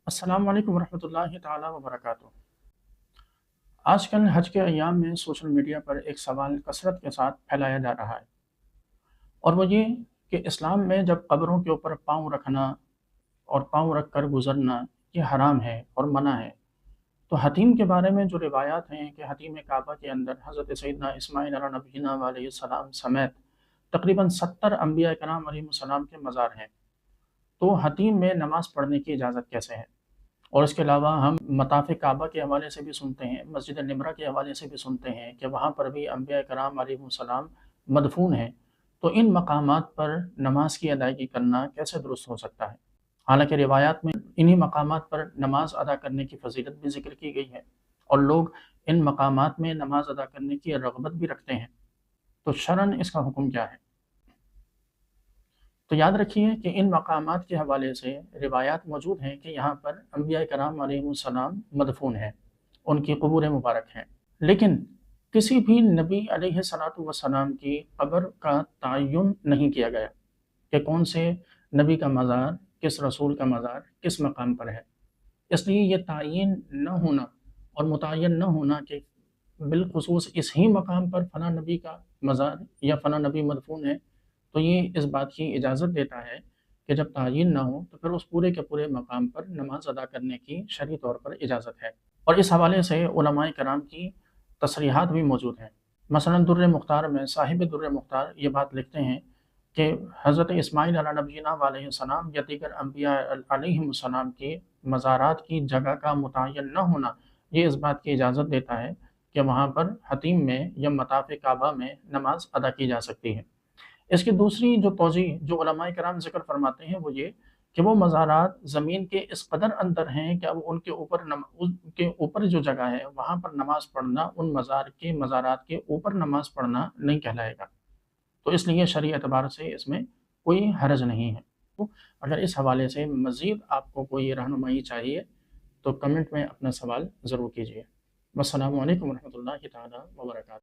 السلام علیکم ورحمۃ اللہ تعالیٰ وبرکاتہ۔ آج کل حج کے ایام میں سوشل میڈیا پر ایک سوال کثرت کے ساتھ پھیلایا جا رہا ہے، اور وہ یہ کہ اسلام میں جب قبروں کے اوپر پاؤں رکھنا اور پاؤں رکھ کر گزرنا یہ حرام ہے اور منع ہے، تو حتیم کے بارے میں جو روایات ہیں کہ حتیم کعبہ کے اندر حضرت سیدنا اسماعیل علیہ نبینا علیہ السلام سمیت تقریباً 70 انبیاء کرام علیہ السلام کے مزار ہیں، تو حتیم میں نماز پڑھنے کی اجازت کیسے ہے؟ اور اس کے علاوہ ہم مطاف کعبہ کے حوالے سے بھی سنتے ہیں، مسجد نمرہ کے حوالے سے بھی سنتے ہیں کہ وہاں پر بھی انبیاء کرام علیہ السلام مدفون ہیں، تو ان مقامات پر نماز کی ادائیگی کرنا کیسے درست ہو سکتا ہے؟ حالانکہ روایات میں انہی مقامات پر نماز ادا کرنے کی فضیلت بھی ذکر کی گئی ہے، اور لوگ ان مقامات میں نماز ادا کرنے کی رغبت بھی رکھتے ہیں، تو شرعاً اس کا حکم کیا ہے؟ تو یاد رکھیے کہ ان مقامات کے حوالے سے روایات موجود ہیں کہ یہاں پر انبیاء کرام علیہ السلام مدفون ہیں، ان کی قبور مبارک ہیں، لیکن کسی بھی نبی علیہ الصلوۃ والسلام کی قبر کا تعین نہیں کیا گیا کہ کون سے نبی کا مزار، کس رسول کا مزار کس مقام پر ہے۔ اس لیے یہ تعین نہ ہونا اور متعین نہ ہونا کہ بالخصوص اس ہی مقام پر فلاں نبی کا مزار یا فلاں نبی مدفون ہے، تو یہ اس بات کی اجازت دیتا ہے کہ جب تعین نہ ہو تو پھر اس پورے کے پورے مقام پر نماز ادا کرنے کی شرعی طور پر اجازت ہے، اور اس حوالے سے علماء کرام کی تصریحات بھی موجود ہیں۔ مثلا در مختار میں صاحب در مختار یہ بات لکھتے ہیں کہ حضرت اسماعیل علیہ نبینا علیہ السلام یا دیگر انبیاء علیہ السلام کی مزارات کی جگہ کا متعین نہ ہونا یہ اس بات کی اجازت دیتا ہے کہ وہاں پر حتیم میں یا مطاف کعبہ میں نماز ادا کی جا سکتی ہے۔ اس کی دوسری جو توجیہ جو علماء کرام ذکر فرماتے ہیں وہ یہ کہ وہ مزارات زمین کے اس قدر اندر ہیں کہ اب ان کے اوپر جو جگہ ہے وہاں پر نماز پڑھنا ان مزارات کے اوپر نماز پڑھنا نہیں کہلائے گا، تو اس لیے شرعی اعتبار سے اس میں کوئی حرج نہیں ہے۔ تو اگر اس حوالے سے مزید آپ کو کوئی رہنمائی چاہیے تو کمنٹ میں اپنا سوال ضرور کیجیے۔ والسلام علیکم ورحمۃ اللہ تعالیٰ وبرکاتہ۔